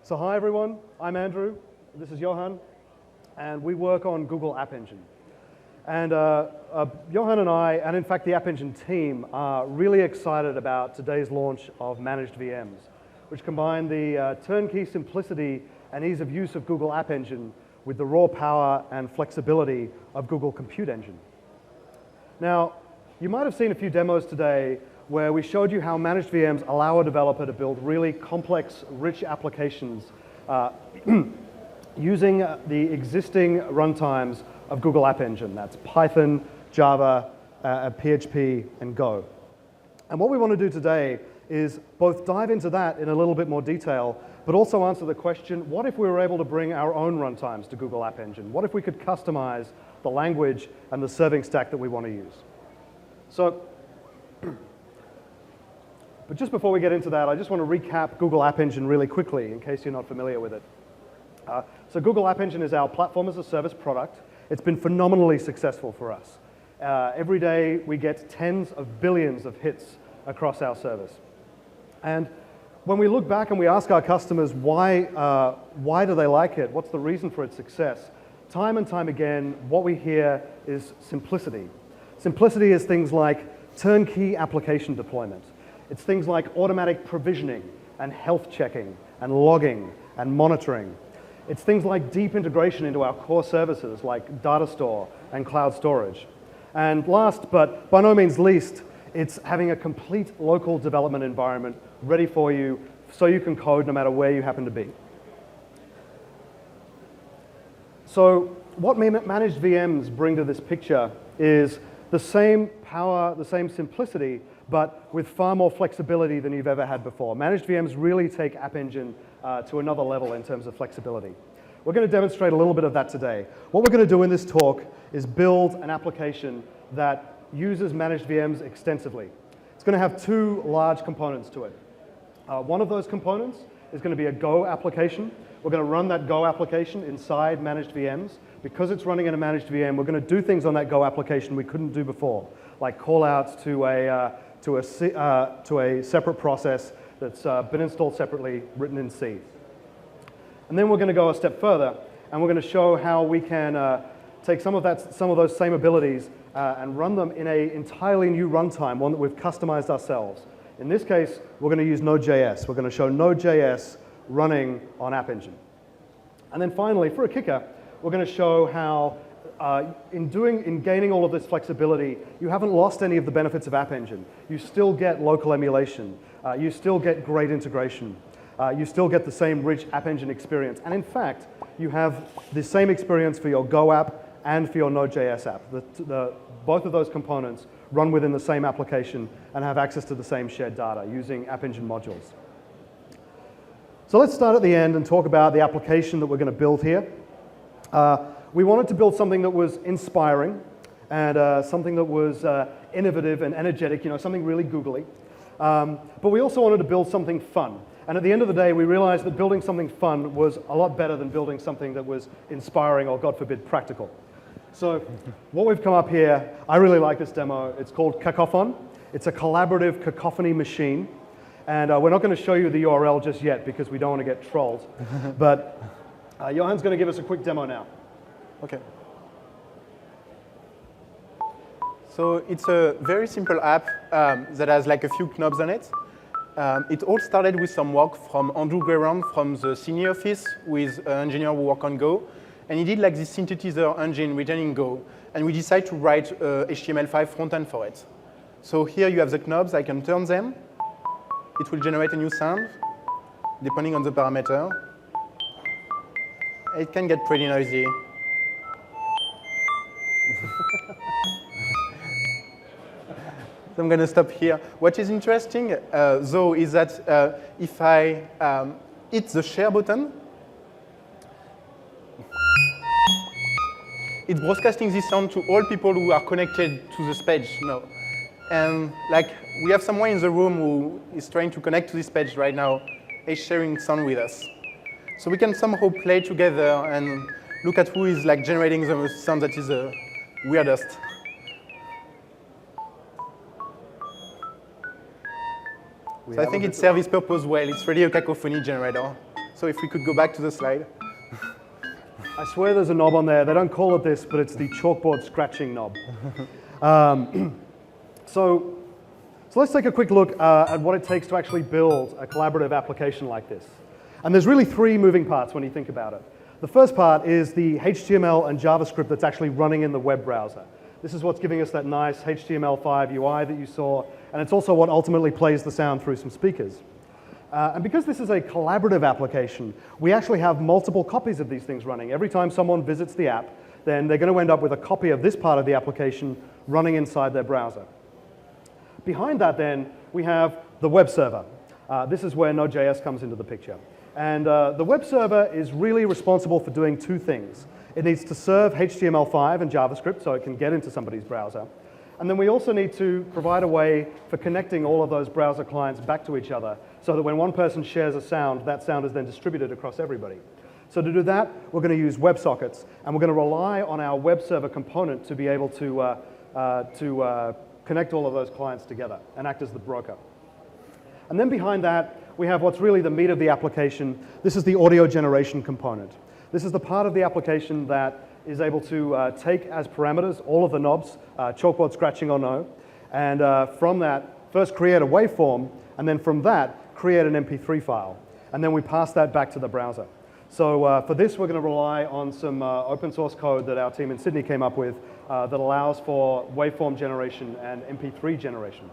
So hi everyone, I'm Andrew, this is Johan, and we work on Google App Engine. And Johan and I, and in fact the App Engine team, are really excited about today's launch of managed VMs, which combine the turnkey simplicity and ease of use of Google App Engine with the raw power and flexibility of Google Compute Engine. Now, you might have seen a few demos today where we showed you how managed VMs allow a developer to build really complex, rich applications using the existing runtimes of Google App Engine. That's Python, Java, PHP, and Go. And what we want to do today is both dive into that in a little bit more detail, but also answer the question, what if we were able to bring our own runtimes to Google App Engine? What if we could customize the language and the serving stack that we want to use? So, but just before we get into that, I just want to recap Google App Engine really quickly in case you're not familiar with it. So Google App Engine is our platform as a service product. It's been phenomenally successful for us. Every day we get tens of billions of hits across our service. And when we look back and we ask our customers why do they like it, what's the reason for its success, time and time again what we hear is simplicity. Simplicity is things like turnkey application deployment. It's things like automatic provisioning and health checking and logging and monitoring. It's things like deep integration into our core services like data store and cloud storage. And last, but by no means least, it's having a complete local development environment ready for you so you can code no matter where you happen to be. So what managed VMs bring to this picture is the same power, the same simplicity, but with far more flexibility than you've ever had before. Managed VMs really take App Engine to another level in terms of flexibility. We're going to demonstrate a little bit of that today. What we're going to do in this talk is build an application that uses managed VMs extensively. It's going to have two large components to it. One of those components is going to be a Go application. We're going to run that Go application inside managed VMs. Because it's running in a managed VM, we're going to do things on that Go application we couldn't do before, like callouts to a separate process that's been installed separately, written in C. And then we're going to go a step further, and we're going to show how we can take some of those same abilities and run them in an entirely new runtime, one that we've customized ourselves. In this case, we're going to use Node.js. We're going to show Node.js running on App Engine. And then finally, for a kicker, we're going to show how in gaining all of this flexibility, you haven't lost any of the benefits of App Engine. You still get local emulation. You still get great integration. You still get the same rich App Engine experience. And in fact, you have the same experience for your Go app and for your Node.js app. Both of those components run within the same application and have access to the same shared data using App Engine modules. So let's start at the end and talk about the application that we're going to build here. We wanted to build something that was inspiring and something that was innovative and energetic, something really googly. But we also wanted to build something fun. And at the end of the day, we realized that building something fun was a lot better than building something that was inspiring or, God forbid, practical. So what we've come up here, I really like this demo. It's called Cacophon. It's a collaborative cacophony machine. And we're not going to show you the URL just yet because we don't want to get trolled. But Johan's going to give us a quick demo now. Okay. So it's a very simple app that has like a few knobs on it. It all started with some work from Andrew Guerrand from the Sydney office with an engineer who worked on Go. And he did like this synthesizer engine written in Go. And we decided to write a HTML5 frontend for it. So here you have the knobs. I can turn them. It will generate a new sound depending on the parameter. It can get pretty noisy. So I'm going to stop here. What is interesting, though, is that if I hit the share button, it's broadcasting this sound to all people who are connected to this page now. And like we have someone in the room who is trying to connect to this page right now, is sharing sound with us. So we can somehow play together and look at who is like generating the sound that is the weirdest. So I think it serves its purpose well. It's really a cacophony generator. So if we could go back to the slide. I swear there's a knob on there. They don't call it this, but it's the chalkboard scratching knob. So let's take a quick look at what it takes to actually build a collaborative application like this. And there's really three moving parts when you think about it. The first part is the HTML and JavaScript that's actually running in the web browser. This is what's giving us that nice HTML5 UI that you saw, and it's also what ultimately plays the sound through some speakers. And because this is a collaborative application, we actually have multiple copies of these things running. Every time someone visits the app, then they're going to end up with a copy of this part of the application running inside their browser. Behind that, then, we have the web server. This is where Node.js comes into the picture. And the web server is really responsible for doing two things. It needs to serve HTML5 and JavaScript so it can get into somebody's browser. And then we also need to provide a way for connecting all of those browser clients back to each other so that when one person shares a sound, that sound is then distributed across everybody. So to do that, we're going to use WebSockets, and we're going to rely on our web server component to be able to connect all of those clients together and act as the broker. And then behind that, we have what's really the meat of the application. This is the audio generation component. This is the part of the application that is able to take as parameters all of the knobs, chalkboard scratching or no, and from that, first create a waveform, and then from that, create an MP3 file. And then we pass that back to the browser. So for this, we're going to rely on some open source code that our team in Sydney came up with that allows for waveform generation and MP3 generation.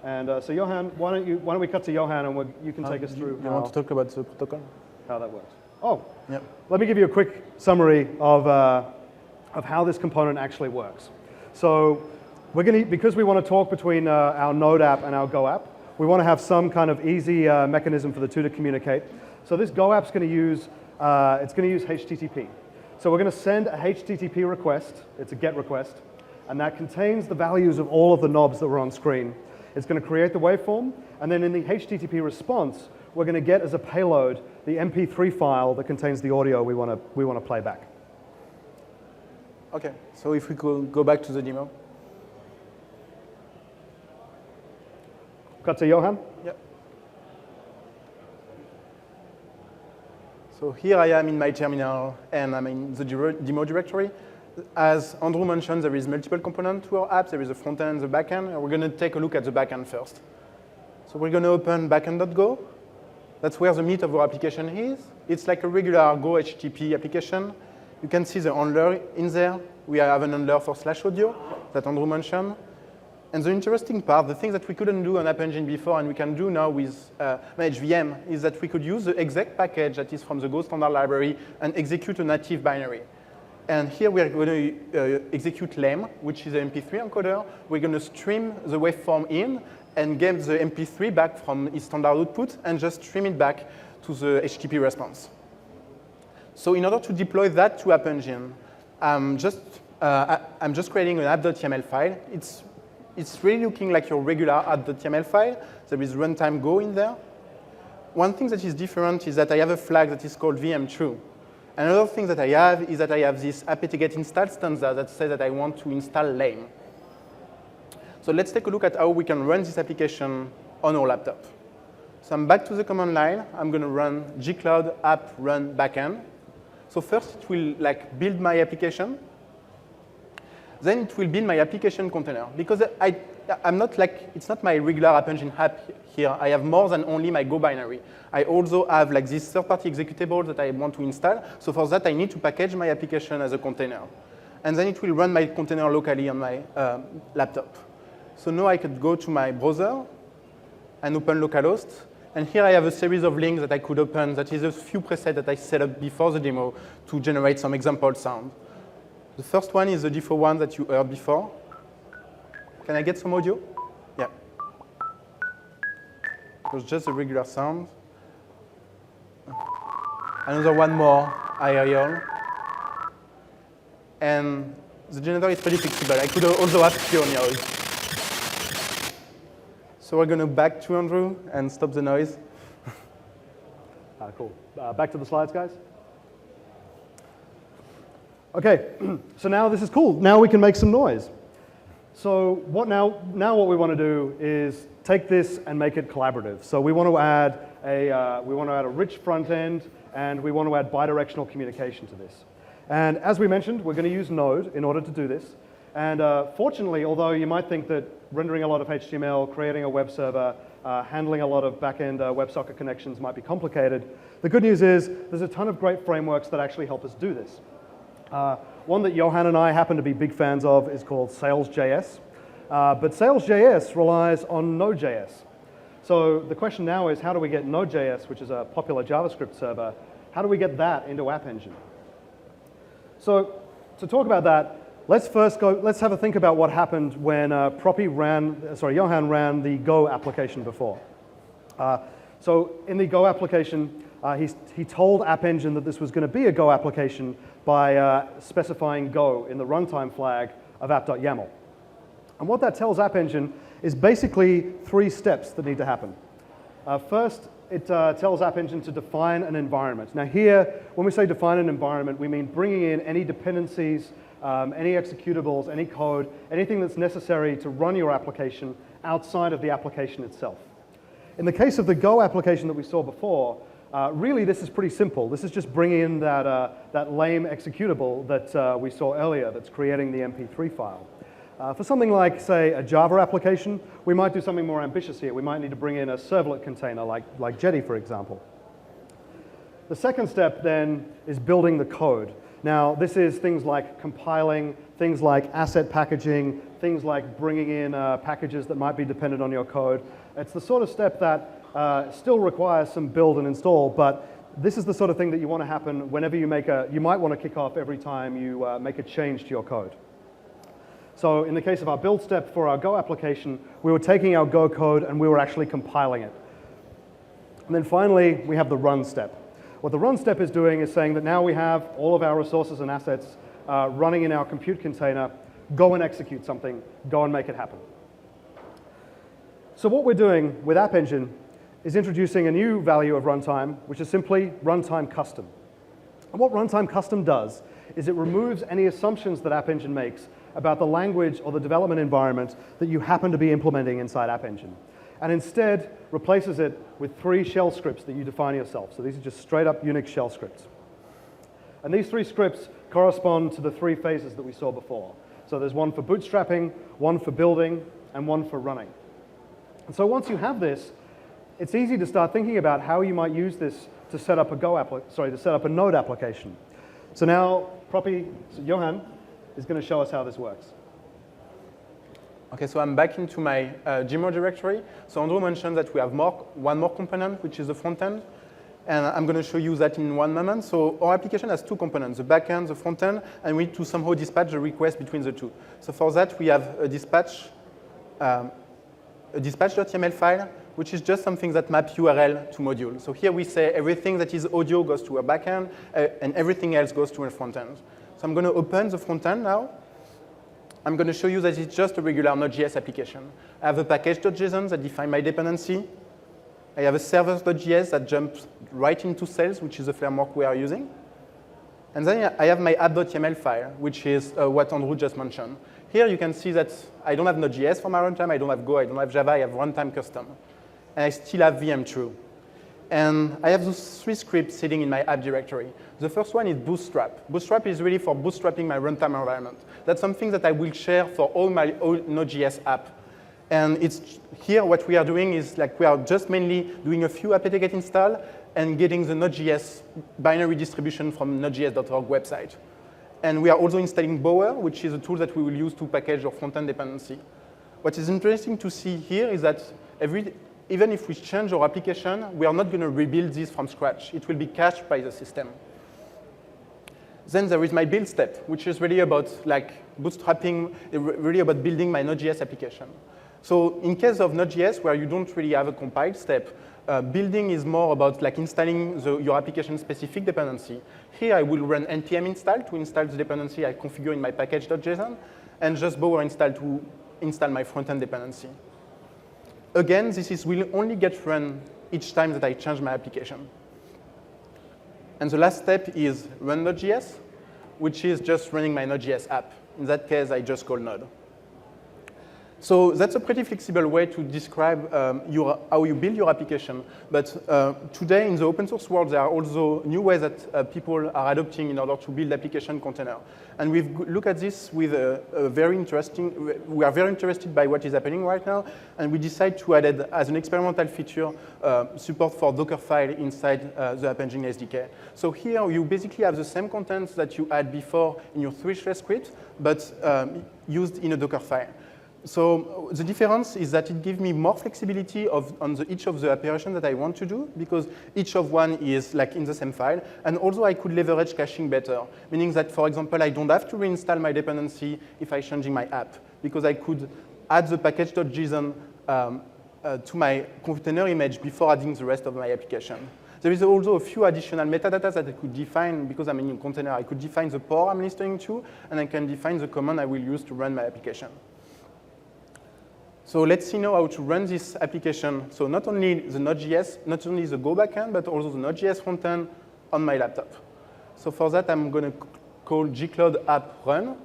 And so Johan, why don't we cut to Johan, and you can take us through You want to talk about the protocol? how that works. Oh, Yep. let me give you a quick summary of how this component actually works. So we're going to, because we want to talk between our Node app and our Go app, we want to have some kind of easy mechanism for the two to communicate. So this Go app's going to use, HTTP. So we're going to send a HTTP request. It's a GET request, and that contains the values of all of the knobs that were on screen. It's going to create the waveform, and then in the HTTP response, we're going to get as a payload the MP3 file that contains the audio we want to play back. Okay, so if we could go back to the demo. Cut to Johan. Yep. So here I am in my terminal, and I'm in the demo directory. As Andrew mentioned, there is multiple components to our app. There is a front end and the back end, and we're going to take a look at the back end first. So we're going to open backend.go. That's where the meat of our application is. It's like a regular Go HTTP application. You can see the handler in there. We have an handler for /audio that Andrew mentioned. And the interesting part, the thing that we couldn't do on App Engine before and we can do now with ManageVM is that we could use the exec package that is from the Go standard library and execute a native binary. And here we're going to execute lame, which is an MP3 encoder. We're going to stream the waveform in and get the MP3 back from its standard output and just stream it back to the HTTP response. So in order to deploy that to App Engine, I'm just creating an app.yml file. It's really looking like your regular app.yml file. There is runtime Go in there. One thing that is different is that I have a flag that is called vmtrue. Another thing that I have is that I have this apt-get install stanza that says that I want to install lame. So let's take a look at how we can run this application on our laptop. So I'm back to the command line. I'm going to run gcloud app run backend. So first it will build my application. Then it will build my application container. Because it's not my regular App Engine app here. I have more than only my Go binary. I also have this third-party executable that I want to install. So for that, I need to package my application as a container. And then it will run my container locally on my laptop. So now I could go to my browser and open localhost. And here I have a series of links that I could open. That is a few presets that I set up before the demo to generate some example sound. The first one is the default one that you heard before. Can I get some audio? Yeah. It was just a regular sound. Another one more IRL. And the generator is pretty flexible. I could also have pure noise. So we're going to back to Andrew and stop the noise. Cool. Back to the slides, guys. OK, so now this is cool. Now we can make some noise. So what we want to do is take this and make it collaborative. So we want to add a rich front end, and we want to add bidirectional communication to this. And as we mentioned, we're going to use Node in order to do this. And fortunately, although you might think that rendering a lot of HTML, creating a web server, handling a lot of back-end WebSocket connections might be complicated, the good news is there's a ton of great frameworks that actually help us do this. One that Johan and I happen to be big fans of is called Sails.js. But Sails.js relies on Node.js. So the question now is, how do we get Node.js, which is a popular JavaScript server, how do we get that into App Engine? So to talk about that, let's have a think about what happened when Johan ran the Go application before. So in the Go application, he told App Engine that this was going to be a Go application by specifying Go in the runtime flag of app.yaml. And what that tells App Engine is basically 3 steps that need to happen. First, it tells App Engine to define an environment. Now here, when we say define an environment, we mean bringing in any dependencies, any executables, any code, anything that's necessary to run your application outside of the application itself. In the case of the Go application that we saw before, really this is pretty simple. This is just bringing in that lame executable that we saw earlier that's creating the MP3 file. For something like, say, a Java application, we might do something more ambitious here. We might need to bring in a servlet container like Jetty, for example. The second step then is building the code. Now, this is things like compiling, things like asset packaging, things like bringing in packages that might be dependent on your code. It's the sort of step that still requires some build and install, but this is the sort of thing that you want to happen whenever you might want to kick off every time you make a change to your code. So in the case of our build step for our Go application, we were taking our Go code and we were actually compiling it. And then finally, we have the run step. What the run step is doing is saying that now we have all of our resources and assets running in our compute container. Go and execute something. Go and make it happen. So what we're doing with App Engine is introducing a new value of runtime, which is simply runtime custom. And what runtime custom does is it removes any assumptions that App Engine makes about the language or the development environment that you happen to be implementing inside App Engine, and instead replaces it with 3 shell scripts that you define yourself. So these are just straight up Unix shell scripts. And these 3 scripts correspond to the 3 phases that we saw before. So there's one for bootstrapping, one for building, and one for running. And so once you have this, it's easy to start thinking about how you might use this to set up a Node application. So now Johan is going to show us how this works. Okay, so I'm back into my Gmod directory. So Andrew mentioned that we have one more component, which is the front end. And I'm going to show you that in one moment. So our application has 2 components, the back end, the front end, and we need to somehow dispatch the request between the 2. So for that, we have a dispatch.yml file, which is just something that maps URL to module. So here we say everything that is audio goes to a back end, and everything else goes to a front end. So I'm going to open the front end now. I'm going to show you that it's just a regular Node.js application. I have a package.json that defines my dependency. I have a servers.js that jumps right into Sails, which is the framework we are using. And then I have my app.yml file, which is what Andrew just mentioned. Here you can see that I don't have Node.js for my runtime, I don't have Go, I don't have Java, I have runtime custom. And I still have VM true. And I have those 3 scripts sitting in my app directory. The first one is Bootstrap. Bootstrap is really for bootstrapping my runtime environment. That's something that I will share for all my old Node.js app. And it's here what we are doing is like we are just mainly doing a few apt-get install and getting the Node.js binary distribution from nodejs.org website. And we are also installing Bower, which is a tool that we will use to package our front-end dependency. What is interesting to see here is that even if we change our application, we are not going to rebuild this from scratch. It will be cached by the system. Then there is my build step, which is really about like bootstrapping, really about building my Node.js application. So in case of Node.js, where you don't really have a compiled step, building is more about like installing your application-specific dependency. Here I will run npm install to install the dependency I configure in my package.json, and just Bower install to install my front-end dependency. Again, will only get run each time that I change my application. And the last step is run Node.js, which is just running my Node.js app. In that case, I just call Node. So that's a pretty flexible way to describe how you build your application. But today in the open source world, there are also new ways that people are adopting in order to build application container. And we've looked at this with a very interesting, we are very interested by what is happening right now. And we decided to add as an experimental feature support for Dockerfile inside the App Engine SDK. So here you basically have the same contents that you had before in your three-thread script, but used in a Dockerfile. So the difference is that it gives me more flexibility on each of the operations that I want to do, because each of one is like in the same file. And also I could leverage caching better, meaning that, for example, I don't have to reinstall my dependency if I'm changing my app, because I could add the package.json to my container image before adding the rest of my application. There is also a few additional metadata that I could define, because I'm in a container. I could define the port I'm listening to, and I can define the command I will use to run my application. So let's see now how to run this application. So not only the Node.js, not only the Go backend, but also the Node.js frontend on my laptop. So for that, I'm going to call gcloud app run.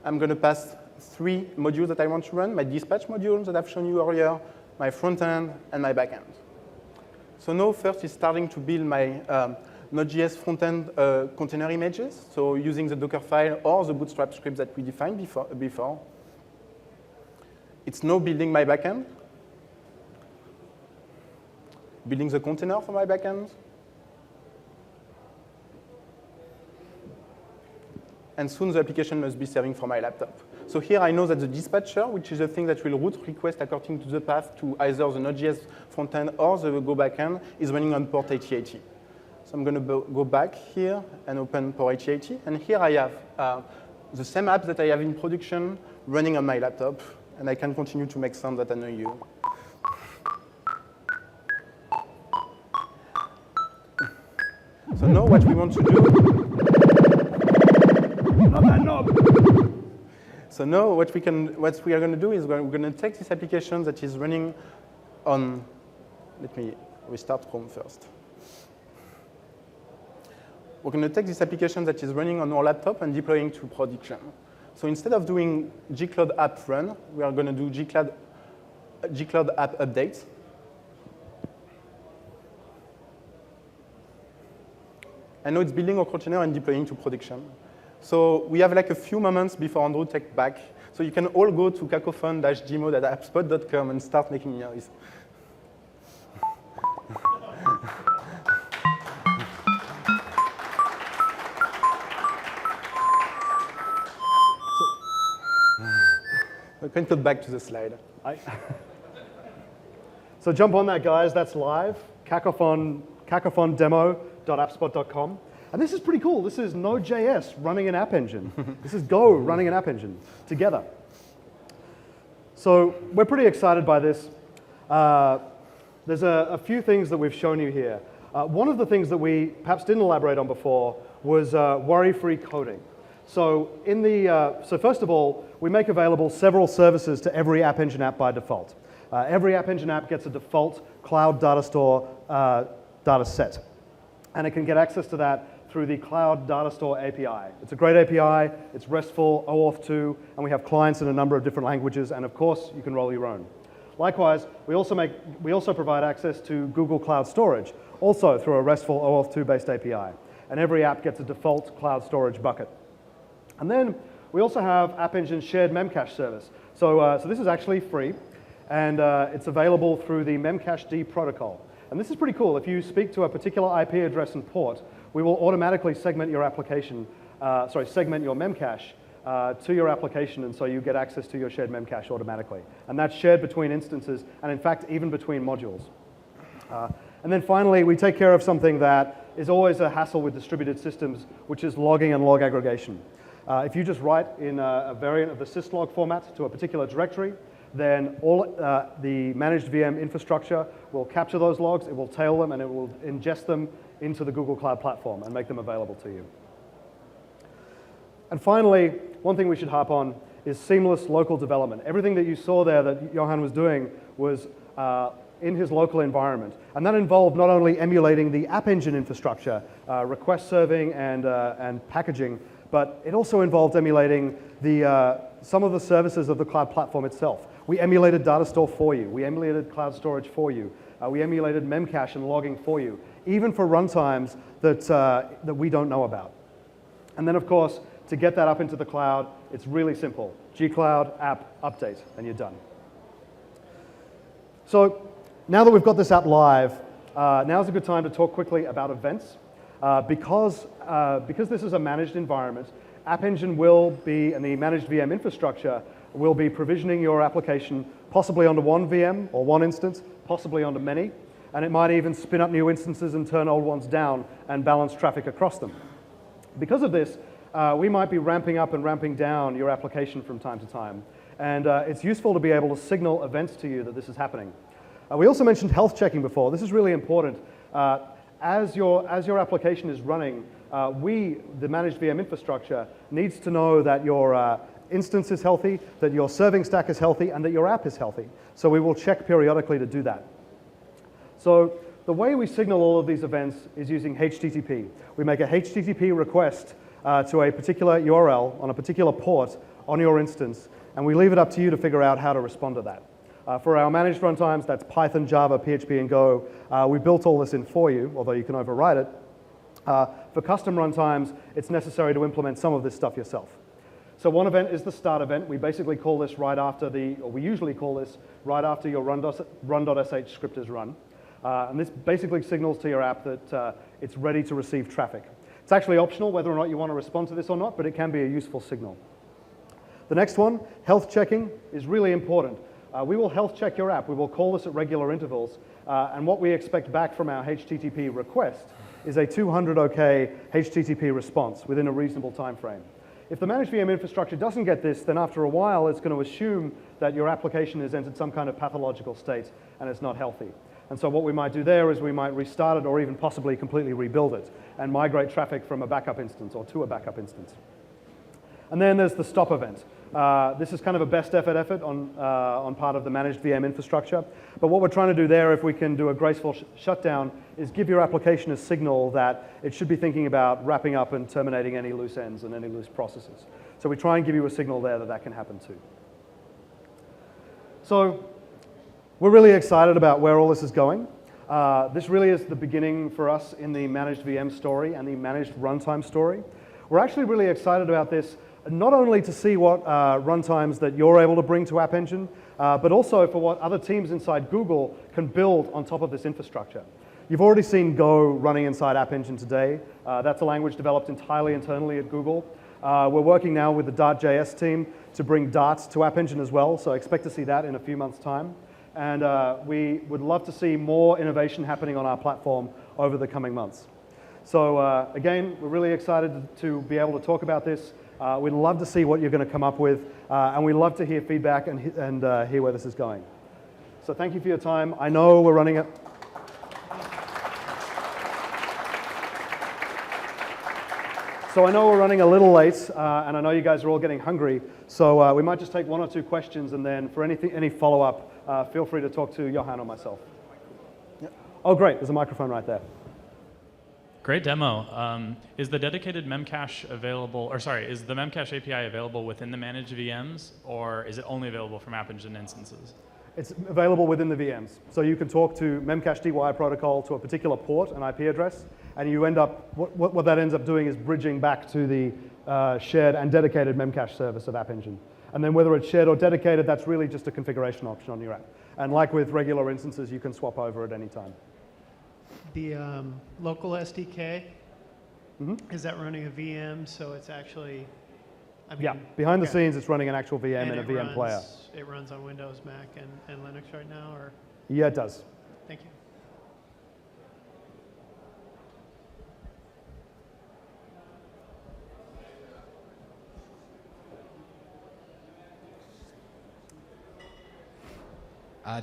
I'm going to pass 3 modules that I want to run, my dispatch module that I've shown you earlier, my frontend, and my backend. So now first is starting to build my Node.js frontend container images, so using the Dockerfile or the Bootstrap script that we defined before. It's now building my backend, building the container for my backend, and soon the application must be serving for my laptop. So here I know that the dispatcher, which is the thing that will route request according to the path to either the Node.js frontend or the Go backend, is running on port 8080. So I'm going to go back here and open port 8080. And here I have the same app that I have in production running on my laptop. And I can continue to make sound that annoy you. So now what we want to do... Not that knob! So now what we are going to do is we're going to take this application that is running on... Let me restart Chrome first. We're going to take this application that is running on our laptop and deploying to production. So instead of doing gcloud app run, we are going to do gcloud app update. And now it's building our container and deploying to production. So we have like a few moments before Andrew takes back. So you can all go to cacophone-gmod.appspot.com and start making noise. I can cut back to the slide. So jump on that, guys. That's live. cacophone.demo.appspot.com. And this is pretty cool. This is Node.js running an app engine. This is Go running an app engine together. So we're pretty excited by this. There's a few things that we've shown you here. One of the things that we perhaps didn't elaborate on before was worry-free coding. So first of all, we make available several services to every App Engine app by default. Every App Engine app gets a default cloud data store data set. And it can get access to that through the Cloud Data Store API. It's a great API, it's RESTful, OAuth 2, and we have clients in a number of different languages, and of course, you can roll your own. Likewise, we also provide access to Google Cloud Storage, also through a RESTful OAuth 2 based API. And every app gets a default cloud storage bucket. And then we also have App Engine's shared Memcache service. So this is actually free, and it's available through the Memcached protocol. And this is pretty cool. If you speak to a particular IP address and port, we will automatically segment your application, segment your Memcache to your application, and so you get access to your shared Memcache automatically. And that's shared between instances, and in fact, even between modules. And then finally, we take care of something that is always a hassle with distributed systems, which is logging and log aggregation. If you just write in a variant of the syslog format to a particular directory, then all the managed VM infrastructure will capture those logs, it will tail them, and it will ingest them into the Google Cloud Platform and make them available to you. And finally, one thing we should harp on is seamless local development. Everything that you saw there that Johan was doing was in his local environment. And that involved not only emulating the App Engine infrastructure, request serving and packaging, but it also involved emulating some of the services of the cloud platform itself. We emulated data store for you. We emulated cloud storage for you. We emulated memcache and logging for you, even for runtimes that we don't know about. And then, of course, to get that up into the cloud, it's really simple. Gcloud app update, and you're done. So now that we've got this app live, now's a good time to talk quickly about events. Because this is a managed environment, App Engine will be, and the managed VM infrastructure will be provisioning your application possibly onto one VM or one instance, possibly onto many, and it might even spin up new instances and turn old ones down and balance traffic across them. Because of this, we might be ramping up and ramping down your application from time to time, and it's useful to be able to signal events to you that this is happening. We also mentioned health checking before. This is really important. As your application is running, the managed VM infrastructure, needs to know that your instance is healthy, that your serving stack is healthy, and that your app is healthy. So we will check periodically to do that. So the way we signal all of these events is using HTTP. We make a HTTP request to a particular URL on a particular port on your instance, and we leave it up to you to figure out how to respond to that. For our managed runtimes, that's Python, Java, PHP, and Go. We built all this in for you, although you can override it. For custom runtimes, it's necessary to implement some of this stuff yourself. So one event is the start event. We basically call this right after we usually call this right after your run.sh script is run. And this basically signals to your app that it's ready to receive traffic. It's actually optional whether or not you want to respond to this or not, but it can be a useful signal. The next one, health checking, is really important. We will health check your app. We will call this at regular intervals. And what we expect back from our HTTP request is a 200 OK HTTP response within a reasonable time frame. If the managed VM infrastructure doesn't get this, then after a while, it's going to assume that your application has entered some kind of pathological state and it's not healthy. And so what we might do there is we might restart it or even possibly completely rebuild it and migrate traffic from a backup instance or to a backup instance. And then there's the stop event. This is kind of a best effort on part of the managed VM infrastructure. But what we're trying to do there, if we can do a graceful shutdown, is give your application a signal that it should be thinking about wrapping up and terminating any loose ends and any loose processes. So we try and give you a signal there that that can happen too. So we're really excited about where all this is going. This really is the beginning for us in the managed VM story and the managed runtime story. We're actually really excited about this, not only to see what runtimes that you're able to bring to App Engine, but also for what other teams inside Google can build on top of this infrastructure. You've already seen Go running inside App Engine today. That's a language developed entirely internally at Google. We're working now with the Dart.js team to bring Dart to App Engine as well, so expect to see that in a few months' time. And we would love to see more innovation happening on our platform over the coming months. So again, we're really excited to be able to talk about this. We'd love to see what you're going to come up with, and we'd love to hear feedback and hear where this is going. So thank you for your time. I know we're running it. So I know we're running a little late, and I know you guys are all getting hungry. So we might just take one or two questions, and then for any follow-up, feel free to talk to Johan or myself. Yeah. Oh, great. There's a microphone right there. Great demo. Is the dedicated memcache available, or sorry, is the memcache API available within the managed VMs, or is it only available from App Engine instances? It's available within the VMs. So you can talk to memcache DY protocol to a particular port, an IP address, and you end up, what that ends up doing is bridging back to the shared and dedicated memcache service of App Engine. And then whether it's shared or dedicated, that's really just a configuration option on your app. And like with regular instances, you can swap over at any time. The local SDK, is that running a VM, so it's actually, I mean, yeah, behind the scenes, it's running an actual VM in a VM player. It runs on Windows, Mac, and Linux right now, or? Yeah, it does. Thank you.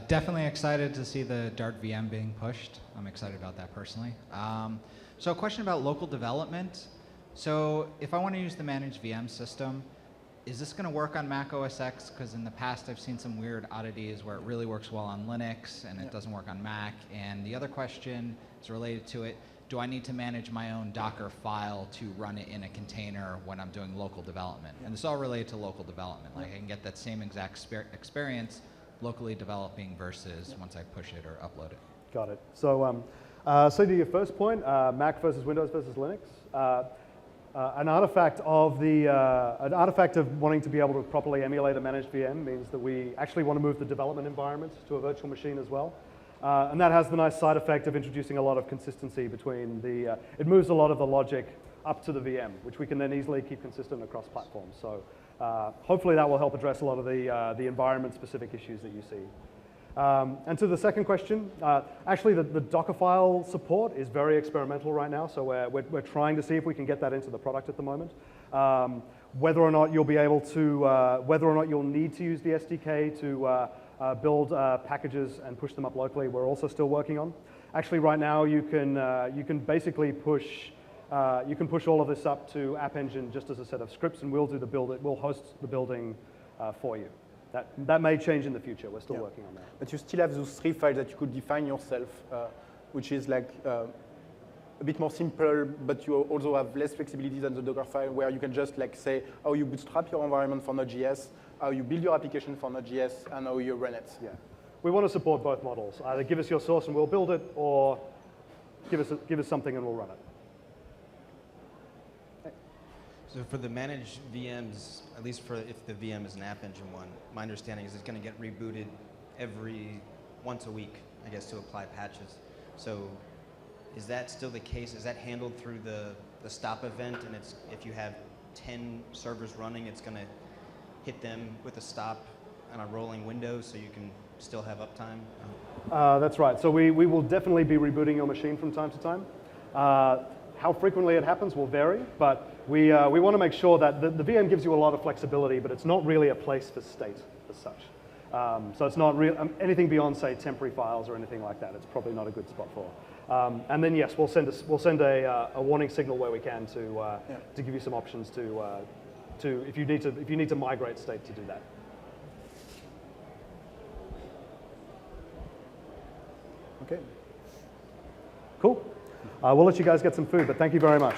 Definitely excited to see the Dart VM being pushed. I'm excited about that personally. So a question about local development. So if I want to use the managed VM system, is this going to work on Mac OS X? Because in the past I've seen some weird oddities where it really works well on Linux and it doesn't work on Mac. And the other question is related to it. Do I need to manage my own Docker file to run it in a container when I'm doing local development? And this is all related to local development. Like I can get that same exact experience locally developing versus once I push it or upload it. Got it. So, so to your first point, Mac versus Windows versus Linux. An artifact of wanting to be able to properly emulate a managed VM means that we actually want to move the development environment to a virtual machine as well. And that has the nice side effect of introducing a lot of consistency between the, it moves a lot of the logic up to the VM, which we can then easily keep consistent across platforms. So hopefully that will help address a lot of the environment-specific issues that you see. And to the second question, actually the Docker file support is very experimental right now, so we're trying to see if we can get that into the product at the moment. Whether or not you'll be able to, whether or not you'll need to use the SDK to build packages and push them up locally, we're also still working on. Actually, right now you can basically push all of this up to App Engine just as a set of scripts, and we'll do the build. We'll host the building for you. That may change in the future. We're still working on that. But you still have those 3 files that you could define yourself, which is like a bit more simple, but you also have less flexibility than the Docker file, where you can just like say how you bootstrap your environment for Node.js, how you build your application for Node.js, and how you run it. Yeah, we want to support both models. Either give us your source and we'll build it, or give us something and we'll run it. So for the managed VMs, at least for if the VM is an App Engine one, my understanding is it's going to get rebooted once a week, I guess, to apply patches. So is that still the case? Is that handled through the stop event, and it's if you have 10 servers running, it's going to hit them with a stop on a rolling window so you can still have uptime? That's right. So we will definitely be rebooting your machine from time to time. How frequently it happens will vary, but we want to make sure that the VM gives you a lot of flexibility, but it's not really a place for state as such. So it's not real, anything beyond, say, temporary files or anything like that. It's probably not a good spot for. And then yes, we'll send a warning signal where we can to give you some options to if you need to migrate state to do that. Okay. Cool. We'll let you guys get some food, but thank you very much.